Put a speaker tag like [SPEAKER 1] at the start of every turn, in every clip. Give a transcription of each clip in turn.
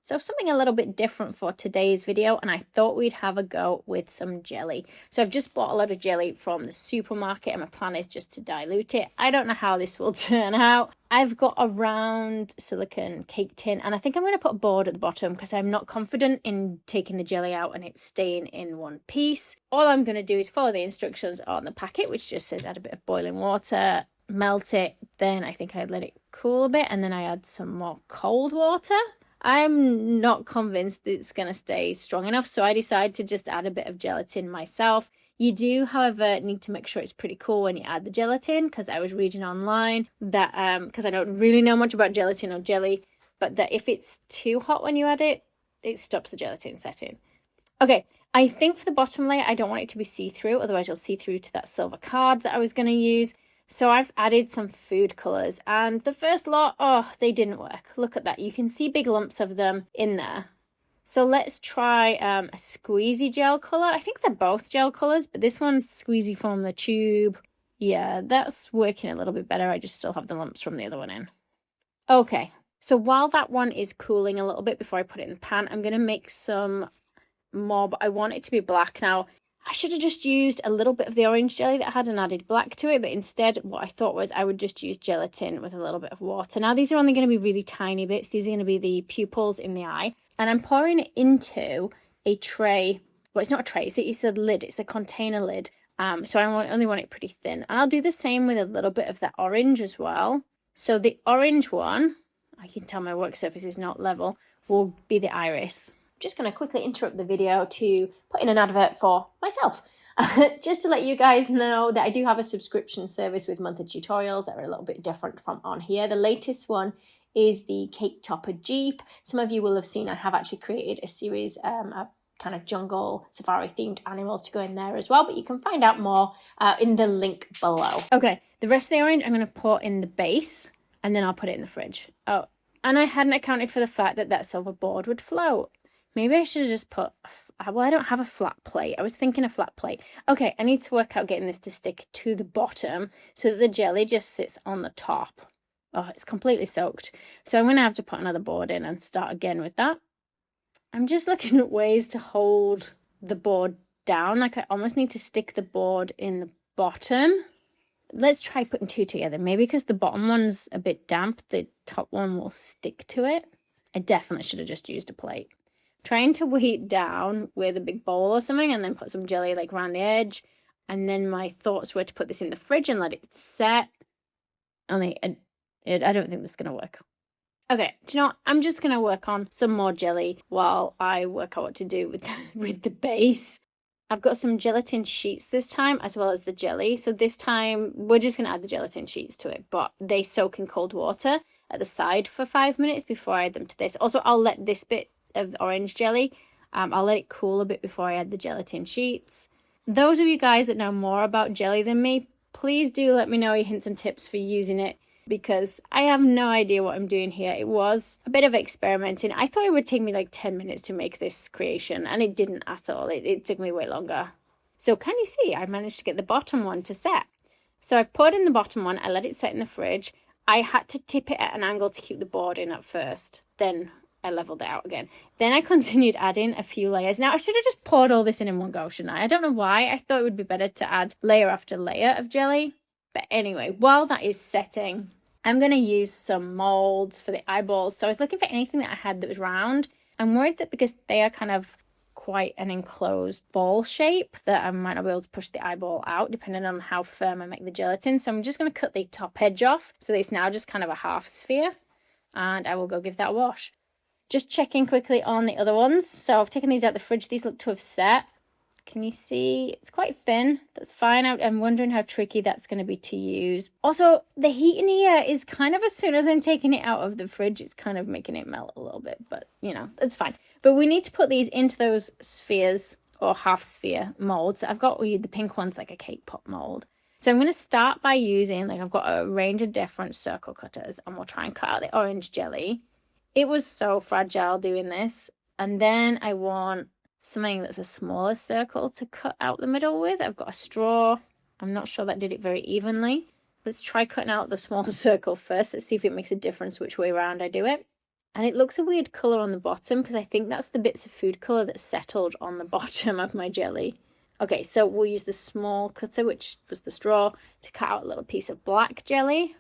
[SPEAKER 1] So something a little bit different for today's video, and I thought we'd have a go with some jelly. So I've just bought a lot of jelly from the supermarket and my plan is just to dilute it. I don't know how this will turn out. I've got a round silicone cake tin and I think I'm going to put a board at the bottom because I'm not confident in taking the jelly out and it staying in one piece. All I'm going to do is follow the instructions on the packet, which just says add a bit of boiling water, melt it, then I think I'd let it cool a bit and then I add some more cold water. I'm not convinced it's going to stay strong enough, so I decided to just add a bit of gelatin myself. You do, however, need to make sure it's pretty cool when you add the gelatin, because I was reading online that, because I don't really know much about gelatin or jelly, but that if it's too hot when you add it, it stops the gelatin setting. Okay, I think for the bottom layer, I don't want it to be see-through, otherwise you'll see through to that silver card that I was going to use. So I've added some food colours and the first lot, oh, they didn't work. Look at that. You can see big lumps of them in there. So let's try a squeezy gel colour. I think they're both gel colours, but this one's squeezy from the tube. Yeah, that's working a little bit better. I just still have the lumps from the other one in. Okay, so while that one is cooling a little bit before I put it in the pan, I'm going to make some more, but I want it to be black. Now, I should have just used a little bit of the orange jelly that I had and added black to it, but instead what I thought was I would just use gelatin with a little bit of water. Now these are only going to be really tiny bits. These are going to be the pupils in the eye. And I'm pouring it into a tray. Well, it's not a tray, it's a lid. It's a container lid. So I only want it pretty thin. And I'll do the same with a little bit of that orange as well. So the orange one, I can tell my work surface is not level, will be the iris. Just going to quickly interrupt the video to put in an advert for myself. Just to let you guys know that I do have a subscription service with monthly tutorials that are a little bit different from on here. The latest one is the Cake Topper Jeep. Some of you will have seen I have actually created a series of kind of jungle safari themed animals to go in there as well, but you can find out more in the link below. Okay, the rest of the orange I'm going to pour in the base and then I'll put it in the fridge. Oh, and I hadn't accounted for the fact that that silver board would float. Maybe I should have just put, well, I don't have a flat plate. I was thinking a flat plate. Okay, I need to work out getting this to stick to the bottom so that the jelly just sits on the top. Oh, it's completely soaked. So I'm going to have to put another board in and start again with that. I'm just looking at ways to hold the board down. Like I almost need to stick the board in the bottom. Let's try putting two together. Maybe because the bottom one's a bit damp, the top one will stick to it. I definitely should have just used a plate. Trying to weigh it down with a big bowl or something and then put some jelly like around the edge. And then my thoughts were to put this in the fridge and let it set. Only I don't think this is going to work. Okay, do you know what? I'm just going to work on some more jelly while I work out what to do with the base. I've got some gelatin sheets this time as well as the jelly. So this time we're just going to add the gelatin sheets to it, but they soak in cold water at the side for 5 minutes before I add them to this. Also, I'll let this bit of the orange jelly, I'll let it cool a bit before I add the gelatin sheets. Those of you guys that know more about jelly than me, please do let me know your hints and tips for using it, because I have no idea what I'm doing here. It was a bit of experimenting. I thought it would take me like 10 minutes to make this creation, and it didn't at all. It took me way longer. So can you see I managed to get the bottom one to set? So I've poured in the bottom one, I let it set in the fridge. I had to tip it at an angle to keep the board in at first, then I leveled it out again. Then I continued adding a few layers. Now I should have just poured all this in one go, shouldn't I? I don't know why. I thought it would be better to add layer after layer of jelly. But anyway, while that is setting, I'm going to use some molds for the eyeballs. So I was looking for anything that I had that was round. I'm worried that because they are kind of quite an enclosed ball shape that I might not be able to push the eyeball out depending on how firm I make the gelatin. So I'm just going to cut the top edge off so that it's now just kind of a half sphere. And I will go give that a wash. Just checking quickly on the other ones. So I've taken these out of the fridge. These look to have set. Can you see? It's quite thin. That's fine. I'm wondering how tricky that's going to be to use. Also, the heat in here is kind of, as soon as I'm taking it out of the fridge, it's kind of making it melt a little bit. But, you know, that's fine. But we need to put these into those spheres or half sphere molds that I've got. The pink one's like a cake pop mold. So I'm going to start by using, like, I've got a range of different circle cutters. And we'll try and cut out the orange jelly. It was so fragile doing this. And then I want something that's a smaller circle to cut out the middle with. I've got a straw. I'm not sure that did it very evenly. Let's try cutting out the small circle first. Let's see if it makes a difference which way around I do it. And it looks a weird colour on the bottom because I think that's the bits of food colour that settled on the bottom of my jelly. Okay, so we'll use the small cutter, which was the straw, to cut out a little piece of black jelly.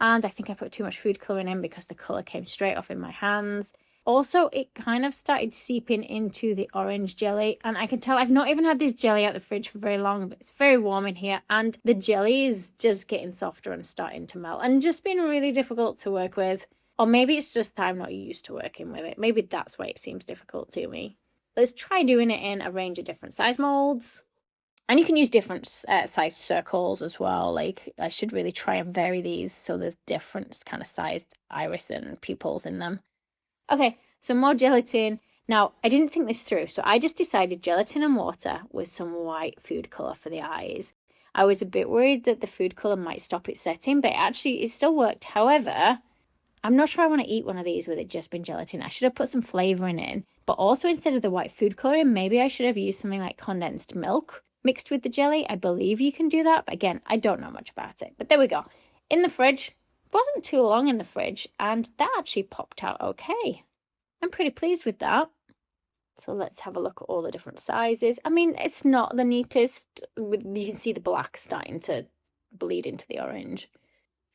[SPEAKER 1] And I think I put too much food colouring in because the colour came straight off in my hands. Also, it kind of started seeping into the orange jelly, and I can tell I've not even had this jelly out the fridge for very long, but it's very warm in here, and the jelly is just getting softer and starting to melt and just been really difficult to work with. Or maybe it's just that I'm not used to working with it. Maybe that's why it seems difficult to me. Let's try doing it in a range of different size molds. And you can use different sized circles as well. Like, I should really try and vary these so there's different kind of sized iris and pupils in them. Okay, so more gelatin. Now, I didn't think this through, so I just decided gelatin and water with some white food colour for the eyes. I was a bit worried that the food colour might stop it setting, but actually it still worked. However, I'm not sure I want to eat one of these with it just been gelatin. I should have put some flavouring in, but also instead of the white food colouring, maybe I should have used something like condensed milk mixed with the jelly. I believe you can do that, but again, I don't know much about it. But there we go. In the fridge. Wasn't too long in the fridge, and that actually popped out okay. I'm pretty pleased with that. So let's have a look at all the different sizes. I mean, it's not the neatest. You can see the black starting to bleed into the orange.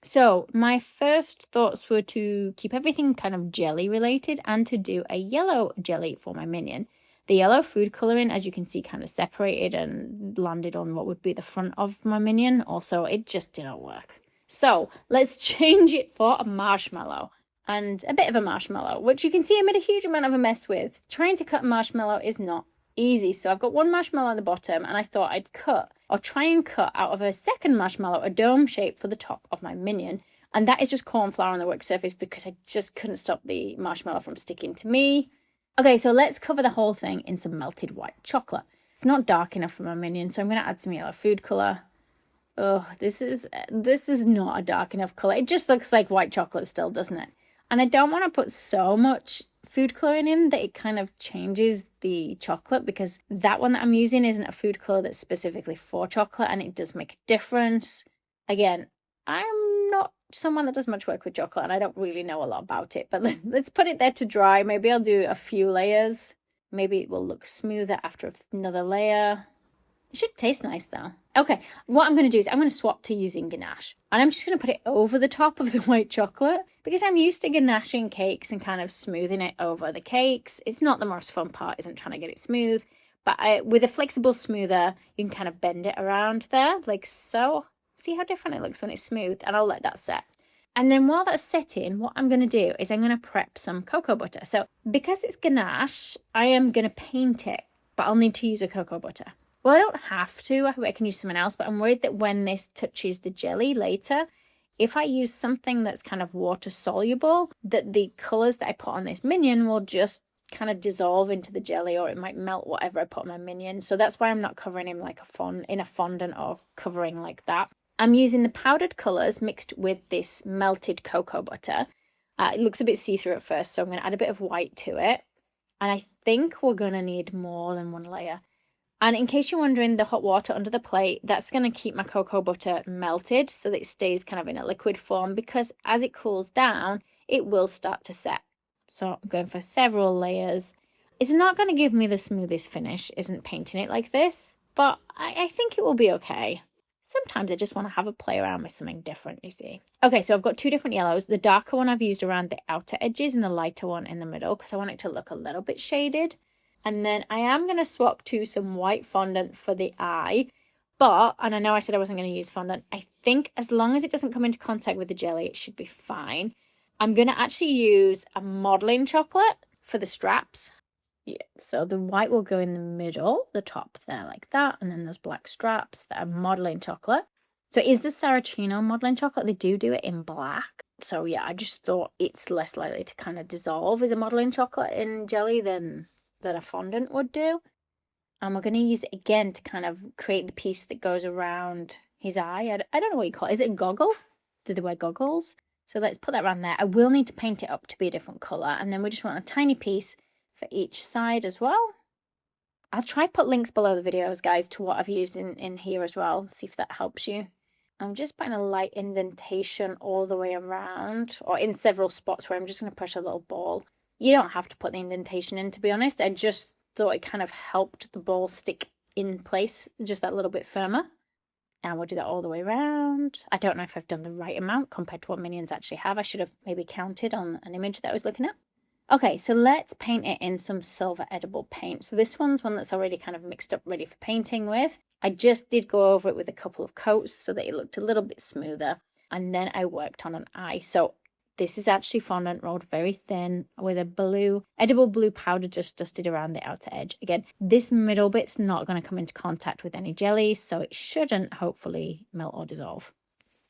[SPEAKER 1] So my first thoughts were to keep everything kind of jelly related and to do a yellow jelly for my minion. The yellow food colouring, as you can see, kind of separated and landed on what would be the front of my minion. Also, it just didn't work. So let's change it for a marshmallow. And a bit of a marshmallow, which you can see I made a huge amount of a mess with. Trying to cut a marshmallow is not easy. So I've got one marshmallow on the bottom, and I thought I'd cut or try and cut out of a second marshmallow a dome shape for the top of my minion. And that is just corn flour on the work surface because I just couldn't stop the marshmallow from sticking to me. Okay, so let's cover the whole thing in some melted white chocolate. It's not dark enough for my minion, so I'm going to add some yellow food colour. Oh, this is not a dark enough colour. It just looks like white chocolate still, doesn't it? And I don't want to put so much food colouring in that it kind of changes the chocolate, because that one that I'm using isn't a food colour that's specifically for chocolate, and it does make a difference. Again, I'm not someone that does much work with chocolate and I don't really know a lot about it, but let's put it there to dry. Maybe I'll do a few layers. Maybe it will look smoother after another layer. It should taste nice though. Okay, what I'm going to do is I'm going to swap to using ganache. And I'm just going to put it over the top of the white chocolate because I'm used to ganaching cakes and kind of smoothing it over the cakes. It's not the most fun part, isn't trying to get it smooth. But with a flexible smoother, you can kind of bend it around there like so. See how different it looks when it's smooth, and I'll let that set. And then while that's setting, what I'm going to do is I'm going to prep some cocoa butter. So because it's ganache, I am going to paint it, but I'll need to use a cocoa butter. Well, I don't have to. I can use something else, but I'm worried that when this touches the jelly later, if I use something that's kind of water soluble, that the colours that I put on this minion will just kind of dissolve into the jelly, or it might melt whatever I put on my minion. So that's why I'm not covering him like in a fondant or covering like that. I'm using the powdered colours mixed with this melted cocoa butter. It looks a bit see-through at first, so I'm going to add a bit of white to it. And I think we're going to need more than one layer. And in case you're wondering, the hot water under the plate, that's going to keep my cocoa butter melted so that it stays kind of in a liquid form, because as it cools down, it will start to set. So I'm going for several layers. It's not going to give me the smoothest finish, isn't painting it like this, but I think it will be okay. Sometimes I just want to have a play around with something different, you see. Okay, so I've got two different yellows. The darker one I've used around the outer edges and the lighter one in the middle because I want it to look a little bit shaded. And then I am going to swap to some white fondant for the eye. But, and I know I said I wasn't going to use fondant, I think as long as it doesn't come into contact with the jelly, it should be fine. I'm going to actually use a modelling chocolate for the straps. Yeah, so the white will go in the middle, the top there like that, and then those black straps that are modelling chocolate. So it is the Saracino modelling chocolate. They do it in black. So yeah, I just thought it's less likely to kind of dissolve as a modelling chocolate in jelly than a fondant would do. And we're going to use it again to kind of create the piece that goes around his eye. I don't know what you call it. Is it a goggle? Do they wear goggles? So let's put that around there. I will need to paint it up to be a different colour. And then we just want a tiny piece for each side as well. I'll try put links below the videos, guys, to what I've used in here as well. See if that helps you. I'm just putting a light indentation all the way around, or in several spots where I'm just going to push a little ball. You don't have to put the indentation in, to be honest. I just thought it kind of helped the ball stick in place just that little bit firmer. And we'll do that all the way around. I don't know if I've done the right amount compared to what minions actually have. I should have maybe counted on an image that I was looking at. Okay, so let's paint it in some silver edible paint. So this one's one that's already kind of mixed up, ready for painting with. I just did go over it with a couple of coats so that it looked a little bit smoother. And then I worked on an eye. So this is actually fondant rolled very thin with a edible blue powder just dusted around the outer edge. Again, this middle bit's not going to come into contact with any jelly, so it shouldn't hopefully melt or dissolve.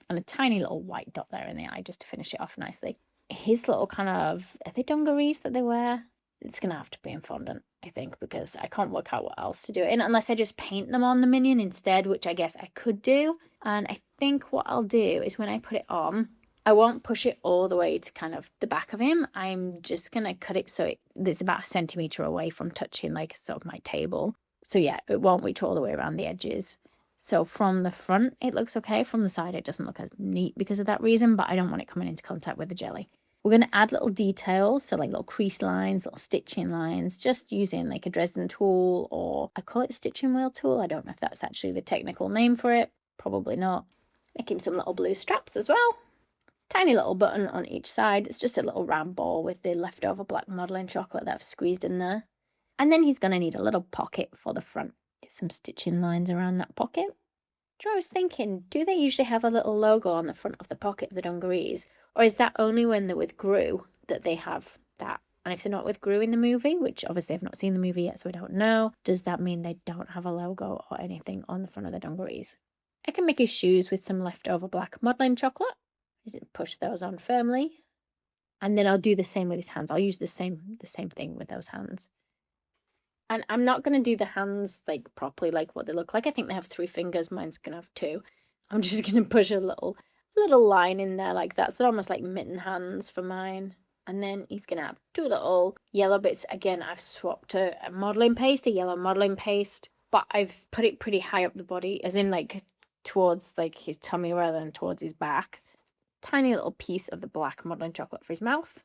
[SPEAKER 1] And a tiny little white dot there in the eye just to finish it off nicely. His little kind of, are they dungarees that they wear? It's going to have to be in fondant, I think, because I can't work out what else to do it in unless I just paint them on the minion instead, which I guess I could do. And I think what I'll do is when I put it on, I won't push it all the way to kind of the back of him. I'm just going to cut it so it's about 1 centimetre away from touching like sort of my table. So yeah, it won't reach all the way around the edges. So from the front, it looks okay. From the side, it doesn't look as neat because of that reason, but I don't want it coming into contact with the jelly. We're going to add little details, so like little crease lines, little stitching lines, just using like a Dresden tool, or I call it stitching wheel tool. I don't know if that's actually the technical name for it. Probably not. Making some little blue straps as well. Tiny little button on each side. It's just a little round ball with the leftover black modelling chocolate that I've squeezed in there. And then he's going to need a little pocket for the front. Get some stitching lines around that pocket. I was thinking, do they usually have a little logo on the front of the pocket of the dungarees? Or is that only when they're with Gru that they have that? And if they're not with Gru in the movie, which obviously I've not seen the movie yet, so I don't know, does that mean they don't have a logo or anything on the front of the dungarees? I can make his shoes with some leftover black modelling chocolate. Just push those on firmly. And then I'll do the same with his hands. I'll use the same thing with those hands. And I'm not going to do the hands like properly like what they look like. I think they have 3 fingers. Mine's going to have 2. I'm just going to push a little line in there like that. So they're almost like mitten hands for mine. And then he's going to have 2 little yellow bits. Again, I've swapped a modelling paste, a yellow modelling paste. But I've put it pretty high up the body, as in like towards like his tummy rather than towards his back. Tiny little piece of the black modelling chocolate for his mouth.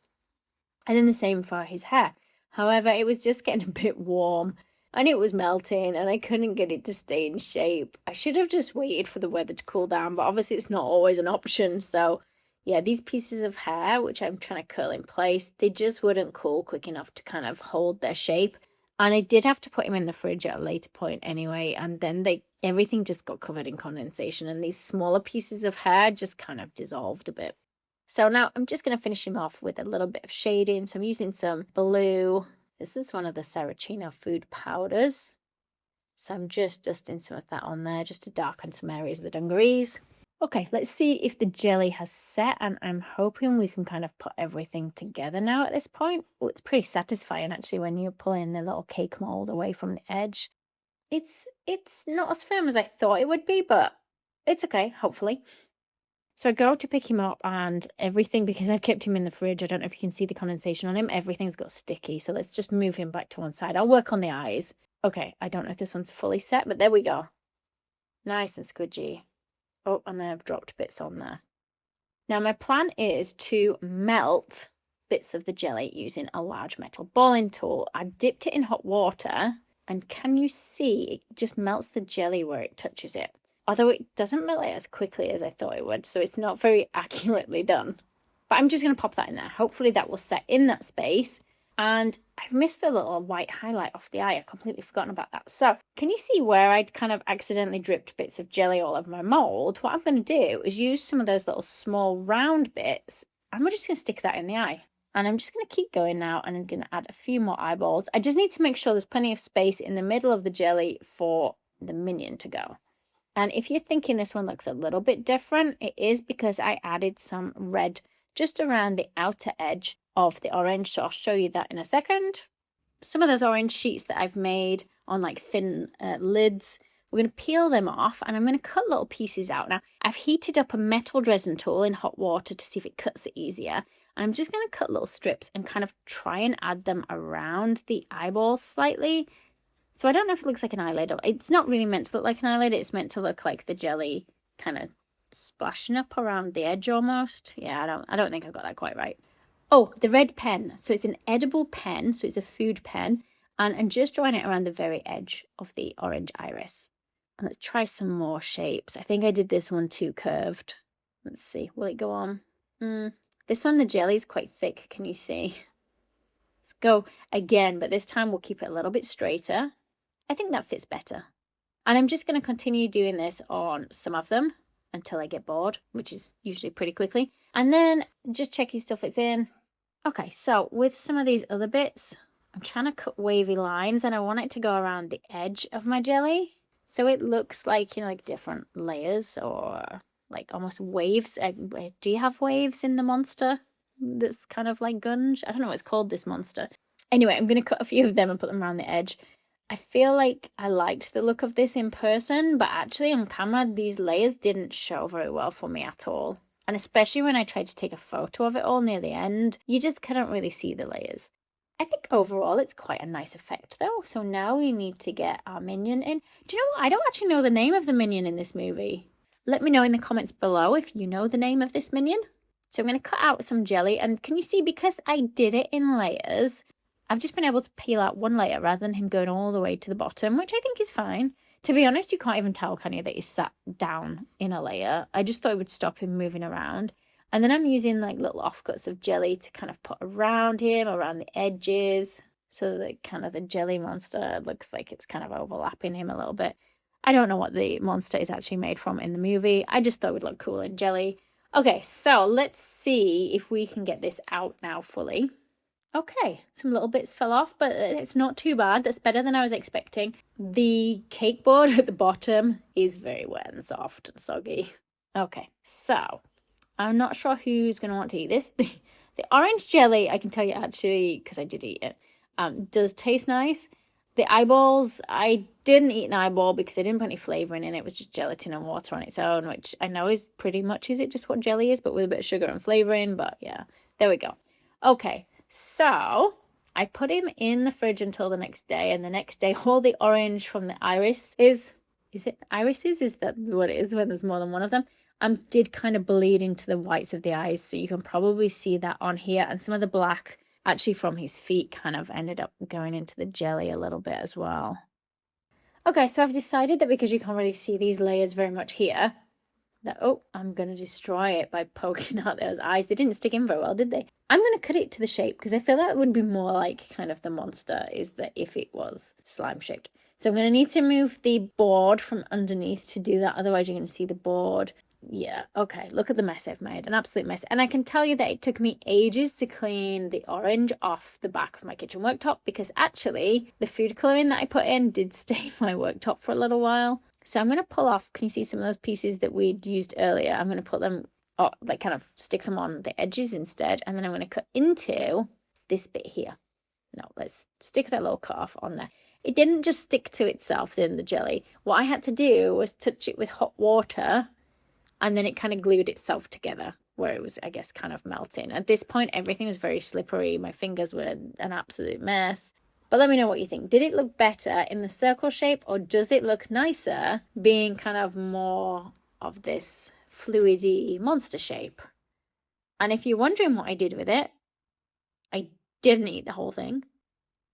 [SPEAKER 1] And then the same for his hair. However, it was just getting a bit warm and it was melting and I couldn't get it to stay in shape. I should have just waited for the weather to cool down, but obviously it's not always an option. So yeah, these pieces of hair, which I'm trying to curl in place, they just wouldn't cool quick enough to kind of hold their shape. And I did have to put him in the fridge at a later point anyway. And then everything just got covered in condensation and these smaller pieces of hair just kind of dissolved a bit. So now I'm just going to finish him off with a little bit of shading. So I'm using some blue. This is one of the Saracino food powders. So I'm just dusting some of that on there just to darken some areas of the dungarees. Okay, let's see if the jelly has set, and I'm hoping we can kind of put everything together now at this point. Oh, it's pretty satisfying actually when you're pulling the little cake mold away from the edge. It's not as firm as I thought it would be, but it's okay, hopefully. So I go to pick him up and everything, because I've kept him in the fridge, I don't know if you can see the condensation on him, everything's got sticky. So let's just move him back to one side. I'll work on the eyes. Okay, I don't know if this one's fully set, but there we go. Nice and squidgy. Oh, and I've dropped bits on there. Now my plan is to melt bits of the jelly using a large metal balling tool. I've dipped it in hot water and can you see it just melts the jelly where it touches it. Although it doesn't melt it as quickly as I thought it would, so it's not very accurately done. But I'm just going to pop that in there. Hopefully that will set in that space. And I've missed a little white highlight off the eye. I've completely forgotten about that. So can you see where I'd kind of accidentally dripped bits of jelly all over my mold? What I'm going to do is use some of those little small round bits. And we're just going to stick that in the eye. And I'm just going to keep going now, and I'm going to add a few more eyeballs. I just need to make sure there's plenty of space in the middle of the jelly for the minion to go. And if you're thinking this one looks a little bit different, it is because I added some red just around the outer edge of the orange. So I'll show you that in a second. Some of those orange sheets that I've made on like thin lids, we're going to peel them off and I'm going to cut little pieces out. Now, I've heated up a metal Dresden tool in hot water to see if it cuts it easier. And I'm just going to cut little strips and kind of try and add them around the eyeballs slightly. So I don't know if it looks like an eyelid. It's not really meant to look like an eyelid. It's meant to look like the jelly kind of splashing up around the edge almost. Yeah, I don't think I got that quite right. Oh, the red pen. So it's an edible pen, so it's a food pen. And I'm just drawing it around the very edge of the orange iris. And let's try some more shapes. I think I did this one too curved. Let's see, will it go on? This one, the jelly's quite thick, can you see? Let's go again, but this time we'll keep it a little bit straighter. I think that fits better. And I'm just going to continue doing this on some of them until I get bored, which is usually pretty quickly. And then just check he still fits in. Okay, so with some of these other bits, I'm trying to cut wavy lines and I want it to go around the edge of my jelly. So it looks like, you know, like different layers or like almost waves. Do you have waves in the monster that's kind of like gunge? I don't know what it's called, this monster. Anyway, I'm going to cut a few of them and put them around the edge. I feel like I liked the look of this in person, but actually on camera, these layers didn't show very well for me at all. And especially when I tried to take a photo of it all near the end, you just couldn't really see the layers. I think overall it's quite a nice effect though. So now we need to get our minion in. Do you know what? I don't actually know the name of the minion in this movie. Let me know in the comments below if you know the name of this minion. So I'm going to cut out some jelly, and can you see, because I did it in layers, I've just been able to peel out one layer rather than him going all the way to the bottom, which I think is fine. To be honest, you can't even tell, can you, that he's sat down in a layer. I just thought it would stop him moving around. And then I'm using like little offcuts of jelly to kind of put around him, around the edges, so that kind of the jelly monster looks like it's kind of overlapping him a little bit. I don't know what the monster is actually made from in the movie. I just thought it would look cool in jelly. Okay, so let's see if we can get this out now fully. Okay, some little bits fell off, but it's not too bad. That's better than I was expecting. The cake board at the bottom is very wet and soft and soggy. Okay, so I'm not sure who's going to want to eat this. The orange jelly, I can tell you actually, because I did eat it, does taste nice. The eyeballs, I didn't eat an eyeball because I didn't put any flavouring in it. It was just gelatin and water on its own, which I know is pretty much, is it just what jelly is, but with a bit of sugar and flavouring. But yeah, there we go. Okay, so I put him in the fridge until the next day, and the next day all the orange from the iris is it irises? Is that what it is when there's more than one of them? Did kind of bleed into the whites of the eyes, so you can probably see that on here, and some of the black actually from his feet kind of ended up going into the jelly a little bit as well. Okay, so I've decided that because you can't really see these layers very much here, that, oh, I'm going to destroy it by poking out those eyes. They didn't stick in very well, did they? I'm going to cut it to the shape because I feel that would be more like kind of the monster is that if it was slime shaped. So I'm going to need to move the board from underneath to do that. Otherwise you're going to see the board. Yeah, okay, look at the mess I've made, an absolute mess. And I can tell you that it took me ages to clean the orange off the back of my kitchen worktop because actually the food colouring that I put in did stain my worktop for a little while. So I'm going to pull off, can you see some of those pieces that we'd used earlier? I'm going to put them, like kind of stick them on the edges instead. And then I'm going to cut into this bit here. No, let's stick that little cut off on there. It didn't just stick to itself in the jelly. What I had to do was touch it with hot water, and then it kind of glued itself together where it was, I guess, kind of melting. At this point, everything was very slippery. My fingers were an absolute mess. But let me know what you think. Did it look better in the circle shape, or does it look nicer being kind of more of this fluidy monster shape? And if you're wondering what I did with it, I didn't eat the whole thing.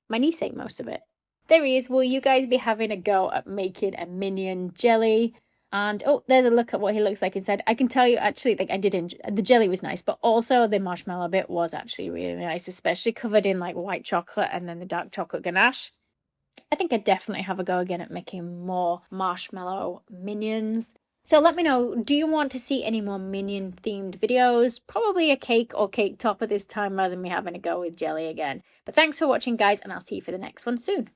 [SPEAKER 1] My niece ate most of it. There he is. Will you guys be having a go at making a minion jelly? And oh, there's a look at what he looks like inside. I can tell you actually, like, I did enjoy, the jelly was nice, but also the marshmallow bit was actually really nice, especially covered in like white chocolate and then the dark chocolate ganache. I think I'd definitely have a go again at making more marshmallow minions. So let me know, do you want to see any more minion themed videos? Probably a cake or cake topper this time rather than me having a go with jelly again. But thanks for watching, guys, and I'll see you for the next one soon.